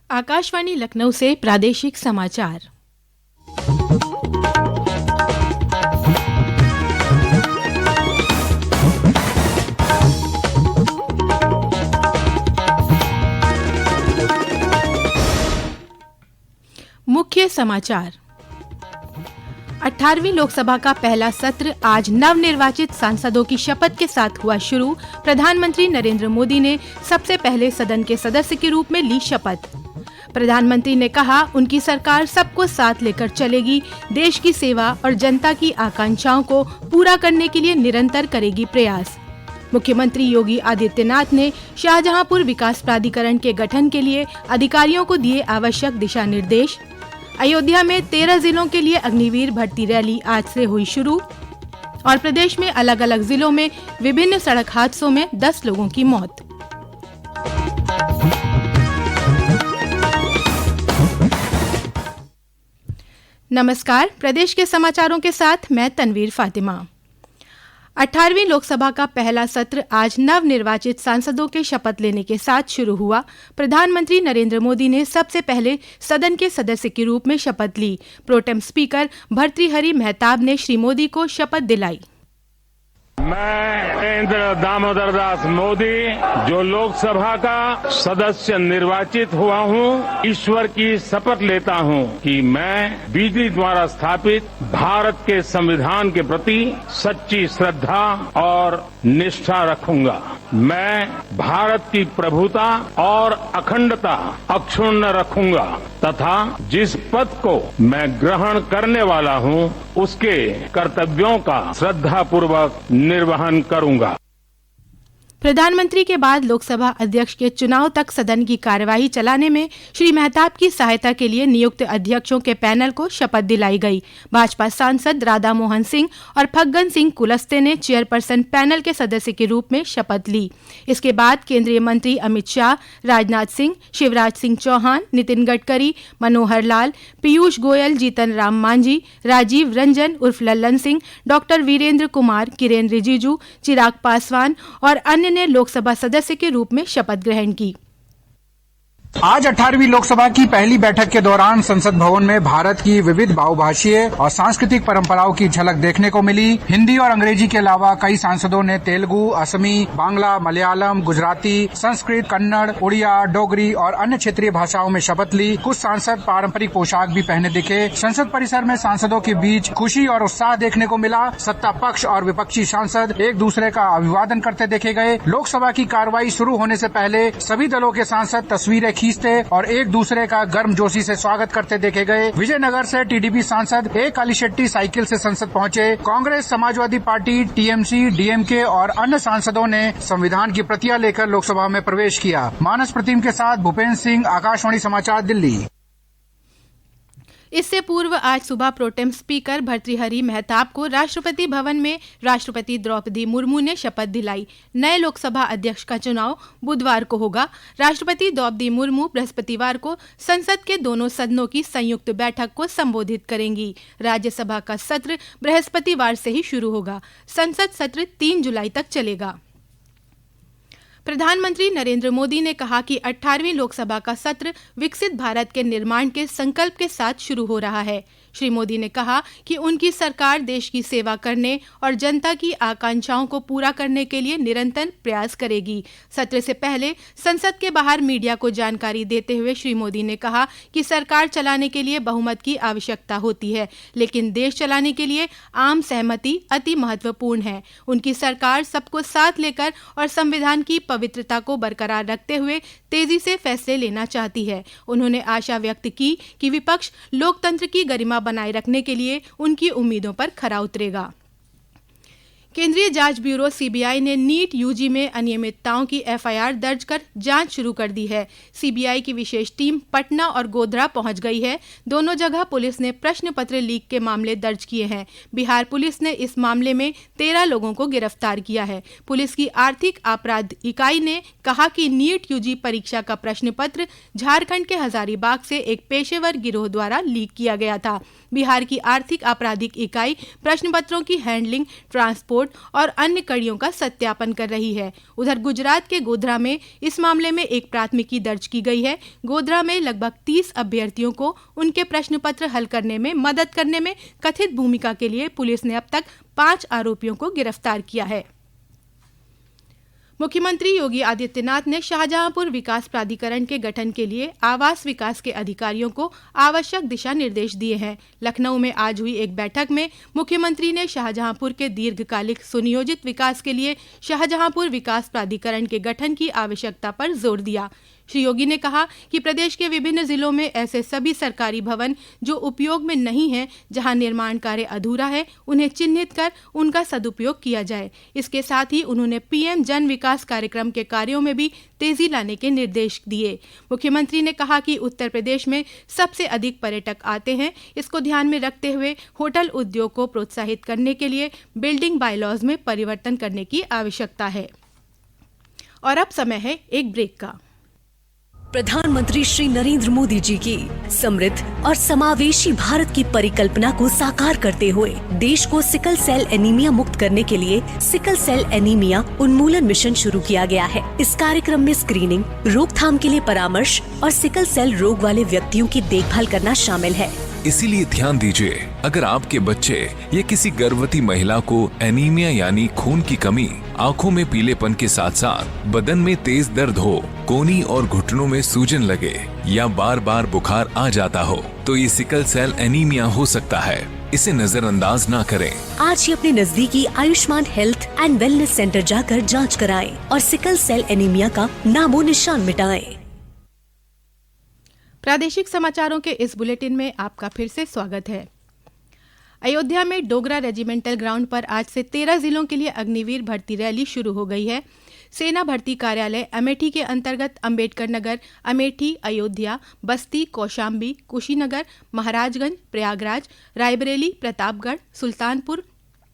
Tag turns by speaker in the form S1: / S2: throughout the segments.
S1: आकाशवाणी लखनऊ से प्रादेशिक समाचार। मुख्य समाचार। 18वीं लोकसभा का पहला सत्र आज नवनिर्वाचित सांसदों की शपथ के साथ हुआ शुरू। प्रधानमंत्री नरेंद्र मोदी ने सबसे पहले सदन के सदस्य के रूप में ली शपथ। प्रधानमंत्री ने कहा, उनकी सरकार सबको साथ लेकर चलेगी, देश की सेवा और जनता की आकांक्षाओं को पूरा करने के लिए निरंतर करेगी प्रयास। मुख्यमंत्री योगी आदित्यनाथ ने शाहजहांपुर विकास प्राधिकरण के गठन के लिए अधिकारियों को दिए आवश्यक दिशा निर्देश। अयोध्या में 13 जिलों के लिए अग्निवीर भर्ती रैली आज से हुई शुरू। और प्रदेश में अलग अलग जिलों में विभिन्न सड़क हादसों में 10 लोगों की मौत। नमस्कार, प्रदेश के समाचारों के साथ मैं तनवीर फातिमा। 18वीं लोकसभा का पहला सत्र आज नवनिर्वाचित सांसदों के शपथ लेने के साथ शुरू हुआ। प्रधानमंत्री नरेंद्र मोदी ने सबसे पहले सदन के सदस्य के रूप में शपथ ली। प्रोटेम स्पीकर भर्तृहरि मेहताब ने श्री मोदी को शपथ दिलाई।
S2: मैं नरेंद्र दामोदर दास मोदी, जो लोकसभा का सदस्य निर्वाचित हुआ हूं, ईश्वर की शपथ लेता हूं कि मैं विधि द्वारा स्थापित भारत के संविधान के प्रति सच्ची श्रद्धा और निष्ठा रखूंगा। मैं भारत की प्रभुता और अखंडता अक्षुण्ण रखूंगा तथा जिस पद को मैं ग्रहण करने वाला हूं, उसके कर्तव्यों का श्रद्धापूर्वक निर्वहन करूंगा।
S1: प्रधानमंत्री के बाद लोकसभा अध्यक्ष के चुनाव तक सदन की कार्यवाही चलाने में श्री मेहताब की सहायता के लिए नियुक्त अध्यक्षों के पैनल को शपथ दिलाई गई। भाजपा सांसद राधा मोहन सिंह और फग्गन सिंह कुलस्ते ने चेयरपर्सन पैनल के सदस्य के रूप में शपथ ली। इसके बाद केंद्रीय मंत्री अमित शाह, राजनाथ सिंह, शिवराज सिंह चौहान, नितिन गडकरी, मनोहर लाल, पीयूष गोयल, जीतन राम मांझी, राजीव रंजन उर्फ लल्लन सिंह, डॉक्टर वीरेंद्र कुमार, किरेन रिजिजू, चिराग पासवान और अन्य ने लोकसभा सदस्य के रूप में शपथ ग्रहण की।
S3: आज 18वीं लोकसभा की पहली बैठक के दौरान संसद भवन में भारत की विविध बहुभाषीय और सांस्कृतिक परंपराओं की झलक देखने को मिली। हिंदी और अंग्रेजी के अलावा कई सांसदों ने तेलुगु, असमी, बांग्ला, मलयालम, गुजराती, संस्कृत, कन्नड़, उड़िया, डोगरी और अन्य क्षेत्रीय भाषाओं में शपथ ली। कुछ सांसद पारंपरिक पोशाक भी पहने दिखे। संसद परिसर में सांसदों के बीच खुशी और उत्साह देखने को मिला। सत्ता पक्ष और विपक्षी सांसद एक दूसरे का अभिवादन करते देखे गए। लोकसभा की कार्रवाई शुरू होने से पहले सभी दलों के सांसद तस्वीरें खींचते और एक दूसरे का गर्मजोशी से स्वागत करते देखे गए। विजयनगर से टीडीपी सांसद ए कालीशेट्टी साइकिल से संसद पहुंचे। Congress, Samajwadi party, TMC, DMK और अन्य सांसदों ने संविधान की प्रतियां लेकर लोकसभा में प्रवेश किया। मानस प्रतिम के साथ भूपेंद्र सिंह, आकाशवाणी समाचार, दिल्ली।
S1: इससे पूर्व आज सुबह प्रोटेम स्पीकर भर्तृहरि मेहताब को राष्ट्रपति भवन में राष्ट्रपति द्रौपदी मुर्मू ने शपथ दिलाई। नए लोकसभा अध्यक्ष का चुनाव बुधवार को होगा। राष्ट्रपति द्रौपदी मुर्मू बृहस्पतिवार को संसद के दोनों सदनों की संयुक्त बैठक को संबोधित करेंगी। राज्यसभा का सत्र बृहस्पतिवार से ही शुरू होगा। संसद सत्र 3 जुलाई तक चलेगा। प्रधानमंत्री नरेंद्र मोदी ने कहा कि 18वीं लोकसभा का सत्र विकसित भारत के निर्माण के संकल्प के साथ शुरू हो रहा है। श्री मोदी ने कहा कि उनकी सरकार देश की सेवा करने और जनता की आकांक्षाओं को पूरा करने के लिए निरंतर प्रयास करेगी। सत्र से पहले संसद के बाहर मीडिया को जानकारी देते हुए श्री मोदी ने कहा कि सरकार चलाने के लिए बहुमत की आवश्यकता होती है, लेकिन देश चलाने के लिए आम सहमति अति महत्वपूर्ण है। उनकी सरकार सबको साथ लेकर और संविधान की पवित्रता को बरकरार रखते हुए तेजी से फैसले लेना चाहती है। उन्होंने आशा व्यक्त की कि विपक्ष लोकतंत्र की गरिमा बनाए रखने के लिए उनकी उम्मीदों पर खरा उतरेगा। केंद्रीय जांच ब्यूरो सीबीआई ने नीट यूजी में अनियमितताओं की एफआईआर दर्ज कर जांच शुरू कर दी है। सीबीआई की विशेष टीम पटना और गोधरा पहुंच गई है। दोनों जगह पुलिस ने प्रश्न पत्र लीक के मामले दर्ज किए हैं। बिहार पुलिस ने इस मामले में 13 लोगों को गिरफ्तार किया है। पुलिस की आर्थिक अपराध इकाई ने कहा कि नीट यूजी परीक्षा का प्रश्न पत्र झारखंड के हजारीबाग से एक पेशेवर गिरोह द्वारा लीक किया गया था। बिहार की आर्थिक आपराधिक इकाई प्रश्न पत्रों की हैंडलिंग, ट्रांसपोर्ट, रिपोर्ट और अन्य कड़ियों का सत्यापन कर रही है। उधर गुजरात के गोधरा में इस मामले में एक प्राथमिकी दर्ज की गई है। गोधरा में लगभग 30 अभ्यर्थियों को उनके प्रश्न पत्र हल करने में मदद करने में कथित भूमिका के लिए पुलिस ने अब तक 5 आरोपियों को गिरफ्तार किया है। मुख्यमंत्री योगी आदित्यनाथ ने शाहजहांपुर विकास प्राधिकरण के गठन के लिए आवास विकास के अधिकारियों को आवश्यक दिशा निर्देश दिए हैं। लखनऊ में आज हुई एक बैठक में मुख्यमंत्री ने शाहजहांपुर के दीर्घकालिक सुनियोजित विकास के लिए शाहजहांपुर विकास प्राधिकरण के गठन की आवश्यकता पर जोर दिया। श्री योगी ने कहा कि प्रदेश के विभिन्न जिलों में ऐसे सभी सरकारी भवन जो उपयोग में नहीं हैं, जहां निर्माण कार्य अधूरा है, उन्हें चिन्हित कर उनका सदुपयोग किया जाए। इसके साथ ही उन्होंने पीएम जन विकास कार्यक्रम के कार्यों में भी तेजी लाने के निर्देश दिए। मुख्यमंत्री ने कहा कि उत्तर प्रदेश में सबसे अधिक पर्यटक आते हैं। इसको ध्यान में रखते हुए होटल उद्योग को प्रोत्साहित करने के लिए बिल्डिंग बायलॉज में परिवर्तन करने की आवश्यकता है। और अब समय है एक ब्रेक का।
S4: प्रधानमंत्री श्री नरेंद्र मोदी जी की समृद्ध और समावेशी भारत की परिकल्पना को साकार करते हुए देश को सिकल सेल एनीमिया मुक्त करने के लिए सिकल सेल एनीमिया उन्मूलन मिशन शुरू किया गया है। इस कार्यक्रम में स्क्रीनिंग, रोकथाम के लिए परामर्श और सिकल सेल रोग वाले व्यक्तियों की देखभाल करना शामिल है।
S5: इसीलिए ध्यान दीजिए, अगर आपके बच्चे या किसी गर्भवती महिला को एनीमिया यानी खून की कमी, आंखों में पीलेपन के साथ साथ बदन में तेज दर्द हो, कोहनी और घुटनों में सूजन लगे या बार बार बुखार आ जाता हो, तो ये सिकल सेल एनीमिया हो सकता है। इसे नजरअंदाज ना करें।
S4: आज ही अपने नजदीकी Ayushman health and wellness centre जाकर जांच कराएं और सिकल सेल एनीमिया का नामो निशान मिटाएं।
S1: प्रादेशिक समाचारों के इस बुलेटिन में आपका फिर से स्वागत है। अयोध्या में डोगरा रेजिमेंटल ग्राउंड पर आज से 13 जिलों के लिए अग्निवीर भर्ती रैली शुरू हो गई है। सेना भर्ती कार्यालय अमेठी के अंतर्गत अंबेडकर नगर, अमेठी, अयोध्या, बस्ती, कौशाम्बी, कुशीनगर, महाराजगंज, प्रयागराज, रायबरेली, प्रतापगढ़, सुल्तानपुर,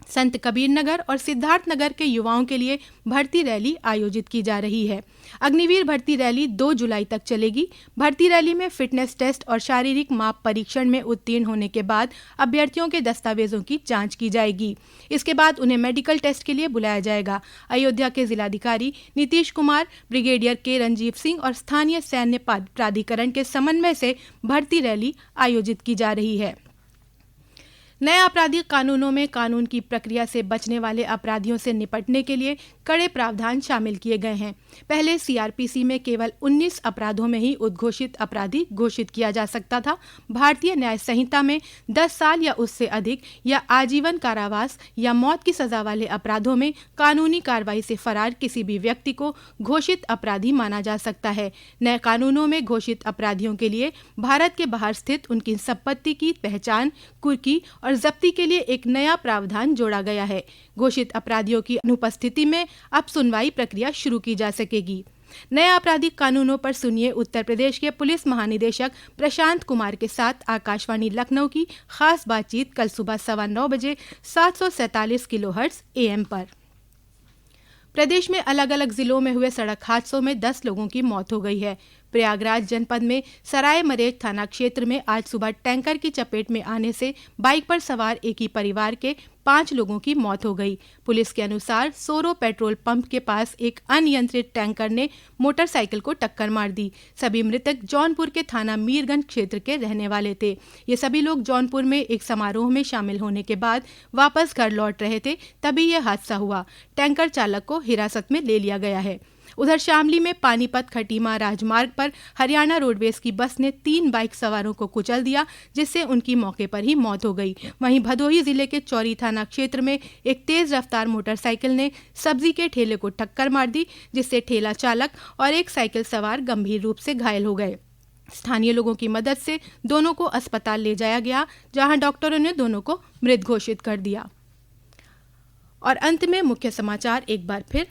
S1: संत कबीर नगर और सिद्धार्थ नगर के युवाओं के लिए भर्ती रैली आयोजित की जा रही है। अग्निवीर भर्ती रैली 2 जुलाई तक चलेगी। भर्ती रैली में फिटनेस टेस्ट और शारीरिक माप परीक्षण में उत्तीर्ण होने के बाद अभ्यर्थियों के दस्तावेजों की जांच की जाएगी। इसके बाद उन्हें मेडिकल टेस्ट के लिए बुलाया जाएगा। अयोध्या के जिलाधिकारी नीतीश कुमार, ब्रिगेडियर के रणजीव सिंह और स्थानीय सैन्य प्राधिकरण के समन्वय से भर्ती रैली आयोजित की जा रही है। नए आपराधिक कानूनों में कानून की प्रक्रिया से बचने वाले अपराधियों से निपटने के लिए कड़े प्रावधान शामिल किए गए हैं। पहले सीआरपीसी में केवल 19 अपराधों में ही उद्घोषित अपराधी घोषित किया जा सकता था। भारतीय न्याय संहिता में 10 साल या उससे अधिक या आजीवन कारावास या मौत की सजा वाले अपराधों में कानूनी कार्रवाई से फरार किसी भी व्यक्ति को घोषित अपराधी माना जा सकता है। नए कानूनों में घोषित अपराधियों के लिए भारत के बाहर स्थित उनकी संपत्ति की पहचान, कुर्की और जब्ती के लिए एक नया प्रावधान जोड़ा गया है। घोषित अपराधियों की अनुपस्थिति में अब सुनवाई प्रक्रिया शुरू की जा सकेगी। नए आपराधिक कानूनों पर सुनिए उत्तर प्रदेश के पुलिस महानिदेशक प्रशांत कुमार के साथ आकाशवाणी लखनऊ की खास बातचीत कल सुबह 9:15 बजे 747 किलोहर्ट्ज AM पर। प्रदेश में अलग अलग जिलों में हुए सड़क हादसों में 10 लोगों की मौत हो गई है। प्रयागराज जनपद में सराय मरेज थाना क्षेत्र में आज सुबह टैंकर की चपेट में आने से बाइक पर सवार एक ही परिवार के 5 लोगों की मौत हो गई। पुलिस के अनुसार सोरो पेट्रोल पंप के पास एक अनियंत्रित टैंकर ने मोटरसाइकिल को टक्कर मार दी। सभी मृतक जौनपुर के थाना मीरगंज क्षेत्र के रहने वाले थे। ये सभी लोग जौनपुर में एक समारोह में शामिल होने के बाद वापस घर लौट रहे थे, तभी यह हादसा हुआ। टैंकर चालक को हिरासत में ले लिया गया है। उधर शामली में पानीपत खटीमा राजमार्ग पर हरियाणा रोडवेज की बस ने 3 बाइक सवारों को कुचल दिया, जिससे उनकी मौके पर ही मौत हो गई। वहीं भदोही जिले के चौरी थाना क्षेत्र में एक तेज रफ्तार मोटरसाइकिल ने सब्जी के ठेले को टक्कर मार दी, जिससे ठेला चालक और एक साइकिल सवार गंभीर रूप से घायल हो गए। स्थानीय लोगों की मदद से दोनों को अस्पताल ले जाया गया, जहां डॉक्टरों ने दोनों को मृत घोषित कर दिया। और अंत में मुख्य समाचार एक बार फिर।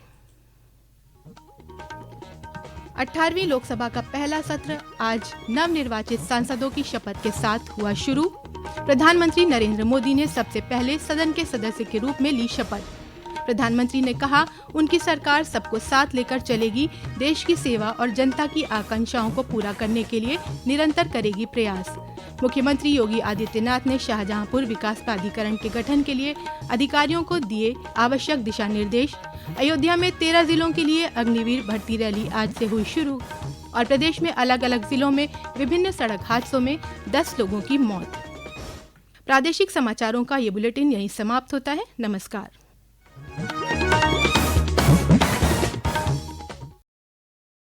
S1: 18वीं लोकसभा का पहला सत्र आज नवनिर्वाचित सांसदों की शपथ के साथ हुआ शुरू। प्रधानमंत्री नरेंद्र मोदी ने सबसे पहले सदन के सदस्य के रूप में ली शपथ। प्रधानमंत्री ने कहा, उनकी सरकार सबको साथ लेकर चलेगी, देश की सेवा और जनता की आकांक्षाओं को पूरा करने के लिए निरंतर करेगी प्रयास। मुख्यमंत्री योगी आदित्यनाथ ने शाहजहांपुर विकास प्राधिकरण के गठन के लिए अधिकारियों को दिए आवश्यक दिशा निर्देश। अयोध्या में 13 जिलों के लिए अग्निवीर भर्ती रैली आज से हुई शुरू। और प्रदेश में अलग अलग जिलों में विभिन्न सड़क हादसों में 10 लोगों की मौत। प्रादेशिक समाचारों का ये बुलेटिन यहीं समाप्त होता है। नमस्कार।